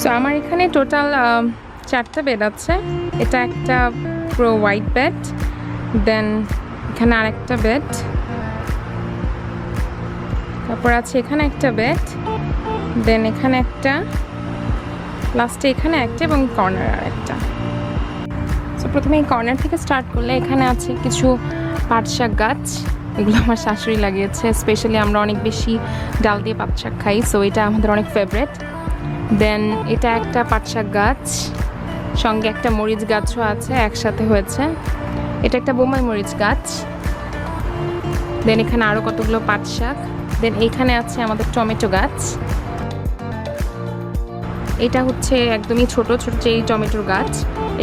So আমার এখানে total 4টা বেড আছে। এটা একটা পুরো হোয়াইট বেড, দেন এখানে আরেকটা বেড, তারপর আছে এখানে একটা বেড, দেন এখানে একটা, লাস্টে এখানে একটা এবং কর্নার আর একটা। সো প্রথমে এই কর্নার থেকে স্টার্ট করলে এখানে আছে কিছু পাট শাক গাছ। এগুলো আমার শাশুড়ি লাগিয়েছে, স্পেশালি আমরা অনেক বেশি ডাল দিয়ে পাট শাক খাই, সো এটা আমাদের অনেক ফেভারেট। দেন এটা একটা পাট শাক গাছ, সঙ্গে একটা মরিচ গাছও আছে, একসাথে হয়েছে। এটা একটা বোম্বাই মরিচ গাছ। দেন এখানে আরও কতগুলো পাট শাক। দেন এইখানে আছে আমাদের টমেটো গাছ। এটা হচ্ছে একদমই ছোট ছোট যেই টমেটোর গাছ,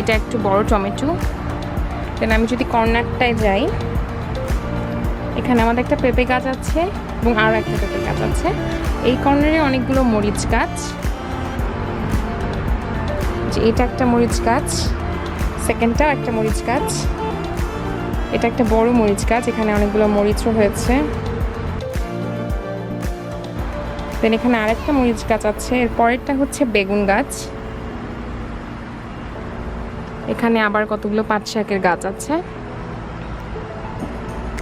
এটা একটু বড় টমেটো। দেন আমি যদি কর্নারটায় যাই, এখানে আমাদের একটা পেঁপে গাছ আছে এবং আরও একটা পেঁপে গাছ আছে। এই কর্নারে অনেকগুলো মরিচ গাছ, যে এটা একটা মরিচ গাছ, সেকেন্ডটাও একটা মরিচ গাছ, এটা একটা বড় মরিচ গাছ, এখানে অনেকগুলো মরিচও হয়েছে। দেন এখানে আরেকটা মরিচ গাছ আছে। এর পরেরটা হচ্ছে বেগুন গাছ। এখানে আবার কতগুলো পাট শাকের গাছ আছে।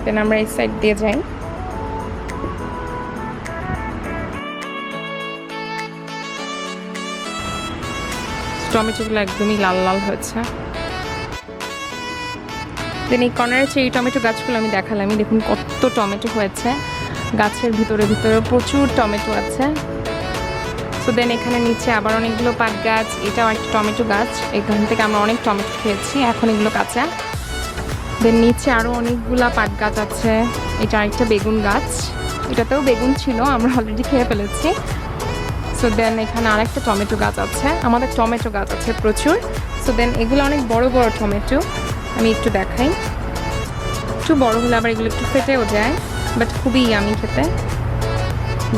দেন আমরা এই সাইড দিয়ে যাই। টমেটোগুলো একদমই লাল লাল হয়েছে। দেন এই কর্নারের চেরি টমেটো গাছগুলো আমি দেখালামই, দেখুন কত টমেটো হয়েছে গাছের ভিতরে ভিতরে, প্রচুর টমেটো আছে। সো দেন এখানে নিচে আবার অনেকগুলো পাট গাছ, এটাও একটা টমেটো গাছ, এখান থেকে আমরা অনেক টমেটো খেয়েছি, এখন এগুলো কাঁচা। দেন নিচে আরও অনেকগুলা পাট গাছ আছে, এটা আরেকটা বেগুন গাছ, এটাতেও বেগুন ছিল, আমরা অলরেডি খেয়ে ফেলেছি। সো দেন এখানে আরেকটা টমেটো গাছ আছে, আমাদের টমেটো গাছ আছে প্রচুর। সো দেন এগুলো অনেক বড় বড় টমেটো, আমি একটু দেখাই। একটু বড় হলে আবার এগুলো একটু ফেটেও যায়, বাট খুবই ইয়ামি খেতে।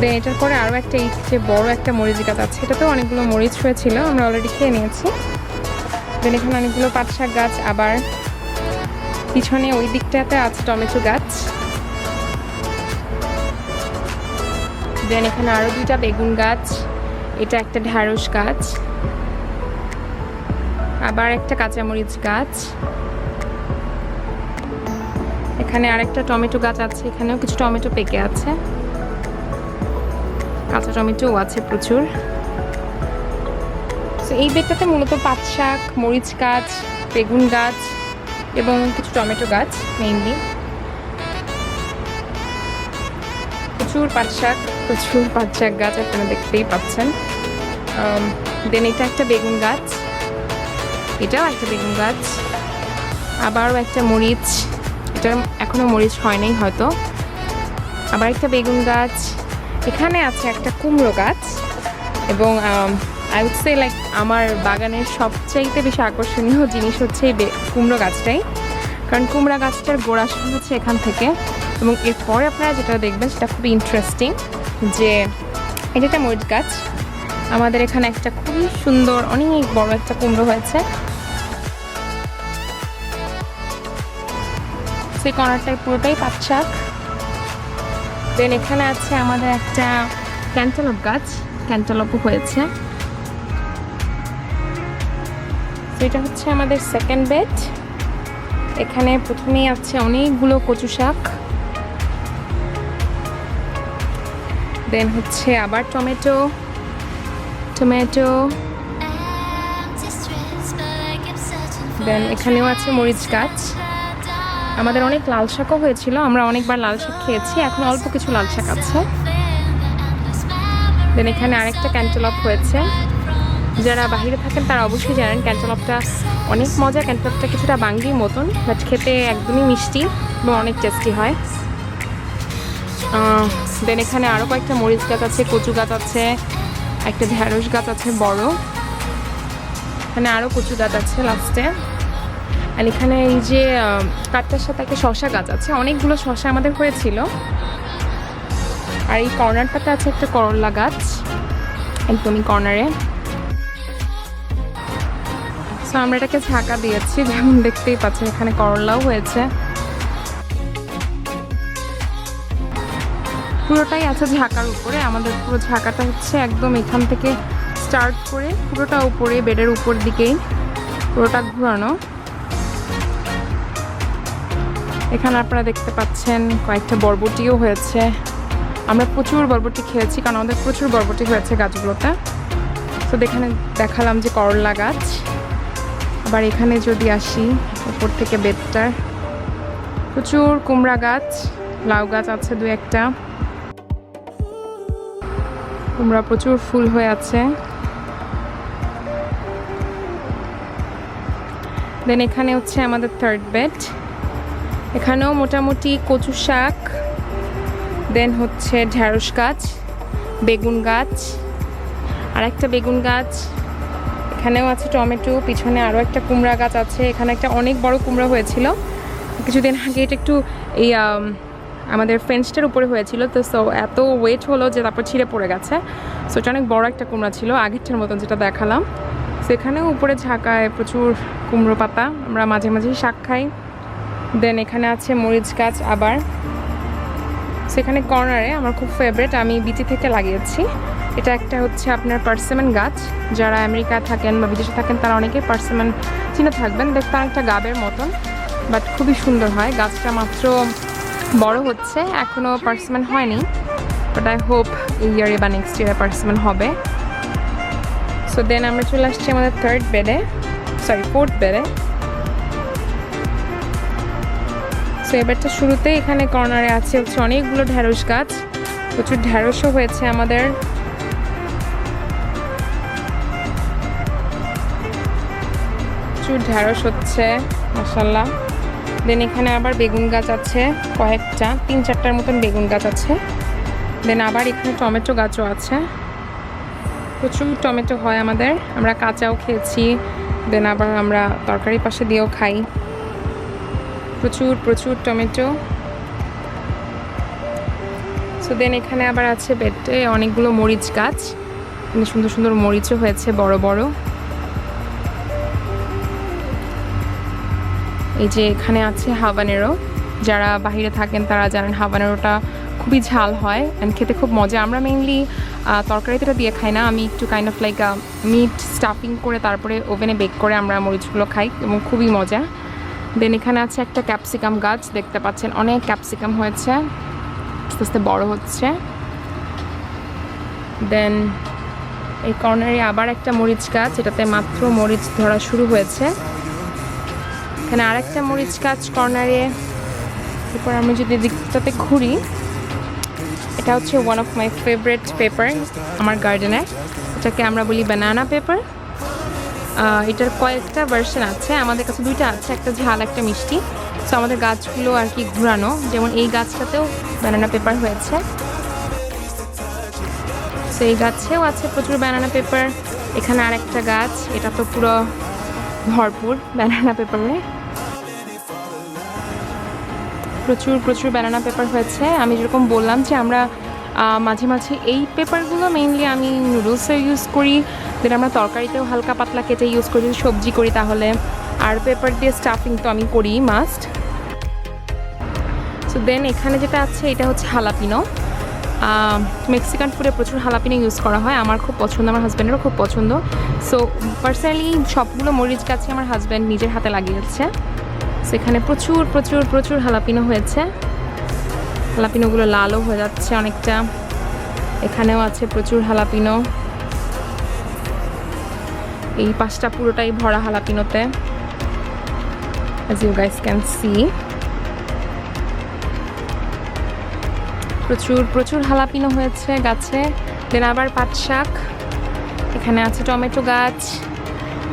দেন এটার পরে আরও একটা এই যে বড় একটা মরিচ গাছ আছে, এটাতেও অনেকগুলো মরিচ হয়েছিল, আমরা অলরেডি খেয়ে নিয়েছি। দেন এখানে অনেকগুলো পাট শাক গাছ, আবার পিছনে ওই দিকটাতে আছে টমেটো গাছ। দেন এখানে আরও 2টা বেগুন গাছ, এটা একটা ঢ্যাঁড়স গাছ, আবার একটা কাঁচামরিচ গাছ, এখানে আরেকটা টমেটো গাছ আছে, এখানেও কিছু টমেটো পেকে আছে, কাঁচা টমেটোও আছে প্রচুর। তো এই বেডটাতে মূলত পাট শাক, মরিচ গাছ, বেগুন গাছ এবং কিছু টমেটো গাছ মেইনলি। প্রচুর পাট শাক গাছ আপনারা দেখতেই পাচ্ছেন। দেন এটা একটা বেগুন গাছ, এটাও একটা বেগুন গাছ, আবারও একটা মরিচ, এটা এখনো মরিচ হয় নাই হয়তো, আবার একটা বেগুন গাছ, এখানে আছে একটা কুমড়ো গাছ। এবং আই উড সে লাইক আমার বাগানের সবচাইতে বেশি আকর্ষণীয় জিনিস হচ্ছে এই কুমড়ো গাছটাই, কারণ কুমড়া গাছটার গোড়া শুরু হচ্ছে এখান থেকে। এবং এরপরে আপনারা যেটা দেখবেন সেটা খুবই ইন্টারেস্টিং, যে এটা একটা মরিচ গাছ, আমাদের এখানে একটা খুবই সুন্দর অনেক বড় একটা কুমড়ো হয়েছে। সেই কর্নারটায় পুরোটাই পাট শাক। দেন এখানে আছে আমাদের একটা ক্যান্টালপ গাছ, ক্যান্টালপও হয়েছে। এটা হচ্ছে আমাদের সেকেন্ড বেড। এখানে প্রথমেই আছে অনেকগুলো কচু শাক, দেন হচ্ছে আবার টমেটো, দেন এখানেও আছে মরিচ গাছ। আমাদের অনেক লাল শাকও হয়েছিল, আমরা অনেকবার লাল শাক খেয়েছি, এখন অল্প কিছু লাল শাক আছে। দেন এখানে আরেকটা ক্যান্টালপ হয়েছে, যারা বাইরে থাকেন তারা অবশ্যই জানেন ক্যান্টালপটা অনেক মজা। ক্যান্টালপটা কিছুটা বাঙ্গির মতন, বাট খেতে একদমই মিষ্টি এবং অনেক টেস্টি হয়। দেন এখানে আরও কয়েকটা মরিচ গাছ আছে, কচু গাছ আছে, একটা ঢ্যাঁড়স গাছ আছে বড়, এখানে আরও কচু গাছ আছে লাস্টে। আর এখানে এই যে কাঠটার সাথে একটা শশা গাছ আছে, অনেকগুলো শশা আমাদের হয়েছিল। আর এই কর্নারটাতে আছে একটা করলা গাছ, একদমই কর্নারে। সো আমরা এটাকে ঝাঁকা দিয়েছি, যেমন দেখতেই পাচ্ছেন এখানে করলাও হয়েছে। পুরোটাই আছে ঝাঁকার উপরে, আমাদের পুরো ঝাঁকাটা হচ্ছে একদম এখান থেকে স্টার্ট করে পুরোটা উপরে বেডের উপর দিকেই পুরোটা ঘোরানো। এখানে আপনারা দেখতে পাচ্ছেন কয়েকটা বরবটিও হয়েছে। আমরা প্রচুর বরবটি খেয়েছি কারণ আমাদের প্রচুর বরবটি হয়েছে গাছগুলোতে। তো দেখালাম যে করলা গাছ। আবার এখানে যদি আসি উপর থেকে বেডটার, প্রচুর কুমড়া গাছ, লাউ গাছ আছে দু একটা, কুমড়া প্রচুর ফুল হয়ে আছে। দেন এখানে হচ্ছে আমাদের থার্ড বেড। এখানেও মোটামুটি কচু শাক, দেন হচ্ছে ঢেঁড়স গাছ, বেগুন গাছ, আর একটা বেগুন গাছ, এখানেও আছে টমেটো, পিছনে আরও একটা কুমড়া গাছ আছে। এখানে একটা অনেক বড় কুমড়া হয়েছিল কিছুদিন আগে, এটা একটু এই আমাদের ফেন্সটার উপরে হয়েছিল, তো সো এত ওয়েট হলো যে তারপর ছিঁড়ে পড়ে গেছে। সো এটা অনেক বড় একটা কুমড়া ছিল আগেরটার মতন যেটা দেখালাম। সেখানেও উপরে ঝাঁকায় প্রচুর কুমড়ো পাতা, আমরা মাঝে মাঝেই শাক খাই। দেন এখানে আছে মরিচ গাছ আবার। সেখানে কর্নারে আমার খুব ফেভারিট, আমি বিচি থেকে লাগিয়েছি। এটা একটা হচ্ছে আপনার পার্সিমন গাছ। যারা আমেরিকায় থাকেন বা বিদেশে থাকেন তারা অনেকে পার্সিমন চিনে থাকবেন। দেখতে অনেকটা গাবের মতন, বাট খুবই সুন্দর হয়। গাছটা মাত্র বড় হচ্ছে, এখনও পার্সিমন হয়নি, বাট আই হোপ এই ইয়ারে বা নেক্সট ইয়ারে পার্সিমন হবে। সো দেন আমরা চলে আসছি আমাদের ফোর্থ বেডে। সো এবারটা শুরুতেই এখানে কর্নারে আছে হচ্ছে অনেকগুলো ঢেঁড়স গাছ, প্রচুর ঢেঁড়সও হয়েছে আমাদের। প্রচুর ঢেঁড়স হচ্ছে মাশাআল্লাহ। দেন এখানে আবার বেগুন গাছ আছে কয়েকটা, 3-4টার মতন বেগুন গাছ আছে। দেন আবার এখানে টমেটো গাছও আছে, প্রচুর টমেটো হয় আমাদের, আমরা কাঁচাও খেয়েছি, দেন আবার আমরা তরকারি পাশে দিয়েও খাই। প্রচুর টমেটো। সো দেন এখানে আবার আছে বেডে অনেকগুলো মরিচ গাছ, সুন্দর সুন্দর মরিচও হয়েছে বড় বড়। এই যে এখানে আছে হাবানেরো, যারা বাইরে থাকেন তারা জানেন হাবানেরোটা খুবই ঝাল হয় অ্যান্ড খেতে খুব মজা। আমরা মেইনলি তরকারিতে এটা দিয়ে খাই না, আমি একটু kind of like meat stuffing করে তারপরে ওভেনে বেক করে আমরা মরিচগুলো খাই এবং খুবই মজা। দেন এখানে আছে একটা ক্যাপসিকাম গাছ, দেখতে পাচ্ছেন অনেক ক্যাপসিকাম হয়েছে, আস্তে আস্তে বড় হচ্ছে। দেন এই কর্নারে আবার একটা মরিচ গাছ, এটাতে মাত্র মরিচ ধরা শুরু হয়েছে। এখানে আরেকটা মরিচ গাছ কর্নারে। এরপর আমি যদি দিকটাতে ঘুরি, এটা হচ্ছে one of my favourite paper আমার গার্ডেনে, এটাকে আমরা বলি ব্যানানা পেপার। এটার কয়েকটা ভার্সন আছে, আমাদের কাছে দুইটা আছে, একটা ঝাল একটা মিষ্টি। সো আমাদের গাছগুলো আর কি ঘুরানো, যেমন এই গাছটাতেও ব্যানানা পেপার হয়েছে। সো এই গাছেও আছে প্রচুর ব্যানানা পেপার। এখানে আরেকটা গাছ, এটা তো পুরো ভরপুর ব্যানানা পেপারে, প্রচুর ব্যানানা পেপার হয়েছে। আমি যেরকম বললাম যে আমরা মাঝে মাঝে এই পেপারগুলো মেইনলি আমি নুডলসে ইউজ করি, দেন আমরা তরকারিতেও হালকা পাতলা কেটে ইউজ করি, যদি সবজি করি তাহলে। আর পেপার দিয়ে স্টাফিং তো আমি করি মাস্ট। সো দেন এখানে যেটা আছে এটা হচ্ছে হালাপিনো। মেক্সিকান ফুডে প্রচুর হালাপিনো ইউজ করা হয়, আমার খুব পছন্দ, আমার হাজব্যান্ডেরও খুব পছন্দ। সো পার্সোনালি সবগুলো মরিচ গাছে আমার হাজব্যান্ড নিজের হাতে লাগিয়েছে। সেখানে প্রচুর হালাপিনো হয়েছে, হালাপিনোগুলো লালও হয়ে যাচ্ছে অনেকটা। এখানেও আছে প্রচুর হালাপিনো, এই পাশটা পুরোটাই ভরা হালাপিনোতে, as you guys can see। প্রচুর হালাপিনো হয়েছে গাছে। দেন আবার পাট শাক, এখানে আছে টমেটো গাছ,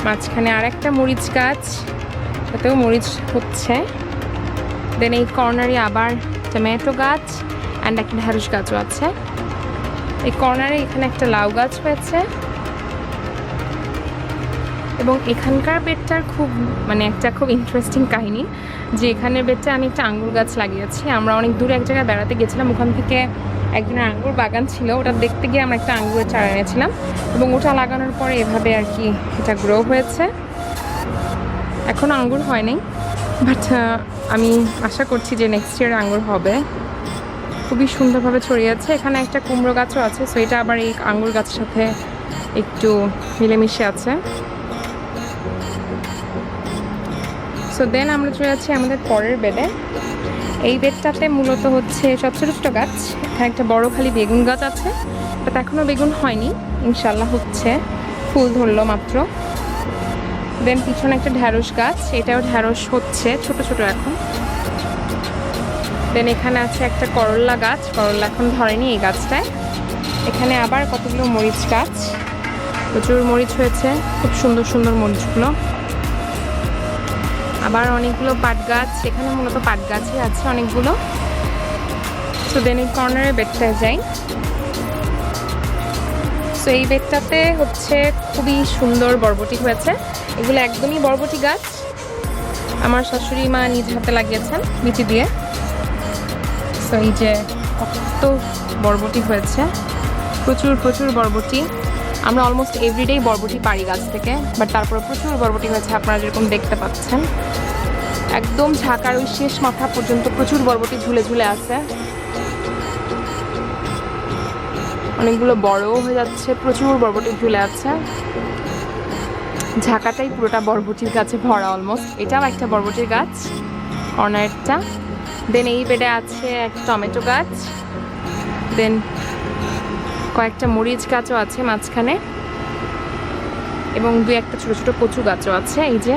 মাঝখানে আরেকটা মরিচ গাছ, তাতেও মরিচ হচ্ছে। দেন এই কর্নারে আবার টমেটো গাছ অ্যান্ড একটা ঢেঁড়স গাছও আছে। এই কর্নারে এখানে একটা লাউ গাছ হয়েছে। এবং এখানকার বেডটার একটা খুব ইন্টারেস্টিং কাহিনী, যে এখানের বেডটা আমি একটা আঙ্গুর গাছ লাগিয়েছি। আমরা অনেক দূরে এক জায়গায় বেড়াতে গেছিলাম, ওখান থেকে একদিনের আঙ্গুর বাগান ছিল, ওটা দেখতে গিয়ে আমরা একটা আঙ্গুরের চারা এনেছিলাম এবং ওটা লাগানোর পরে এভাবে আর কি এটা গ্রো হয়েছে। এখনও আঙ্গুর হয়নি, বাট আমি আশা করছি যে নেক্সট ইয়ার আঙ্গুর হবে। খুবই সুন্দরভাবে ছড়িয়ে আছে। এখানে একটা কুমড়ো গাছও আছে, সো এটা আবার এই আঙ্গুর গাছের সাথে একটু মিলেমিশে আছে। সো দেন আমরা চলে যাচ্ছি আমাদের পরের বেডে। এই বেডটাতে মূলত হচ্ছে সব ছোটো ছোটো গাছ। এখানে একটা বড় খালি বেগুন গাছ আছে, বাট এখনও বেগুন হয়নি, ইনশাল্লাহ হচ্ছে, ফুল ধরলো মাত্র। দেন পিছনে একটা ঢ্যাঁড়স গাছ, এটাও ঢ্যাঁড়স হচ্ছে ছোট ছোট এখন। দেন এখানে আছে একটা করল্লা গাছ, করল্লা এখন ধরেনি এই গাছটায়। এখানে আবার কতগুলো মরিচ গাছ, প্রচুর মরিচ হয়েছে, খুব সুন্দর সুন্দর মরিচগুলো। আবার অনেকগুলো পাট গাছ, এখানে মূলত পাট গাছই আছে অনেকগুলো। সো দেন এই কর্নারের বেডটায় যাই। সো এই বেডটাতে হচ্ছে খুবই সুন্দর বরবটি হয়েছে। এগুলো একদমই বরবটি গাছ, আমার শাশুড়ি মা নিজ হাতে লাগিয়েছেন বিচি দিয়ে। সো এই যে কত বরবটি হয়েছে, প্রচুর প্রচুর বরবটি। আমরা অলমোস্ট এভরিডেই বরবটি পারি গাছ থেকে, বাট তারপরে প্রচুর বরবটি হয়েছে, আপনারা যেরকম দেখতে পাচ্ছেন। একদম ঝাঁকার ওই শেষ মাথা পর্যন্ত প্রচুর বরবটি ঝুলে ঝুলে আছে। অনেকগুলো বড়ও হয়ে যাচ্ছে, প্রচুর বরবটি ঝুলে আছে। ঝাঁকাটাই পুরোটা বরবটির গাছে ভরা অলমোস্ট। এটাও একটা বরবটির গাছ, কর্নারটা। দেন এই বেডে আছে একটা টমেটো গাছ, দেন কয়েকটা মরিচ গাছও আছে মাঝখানে, এবং দু একটা ছোটো ছোটো কচু গাছও আছে। এই যে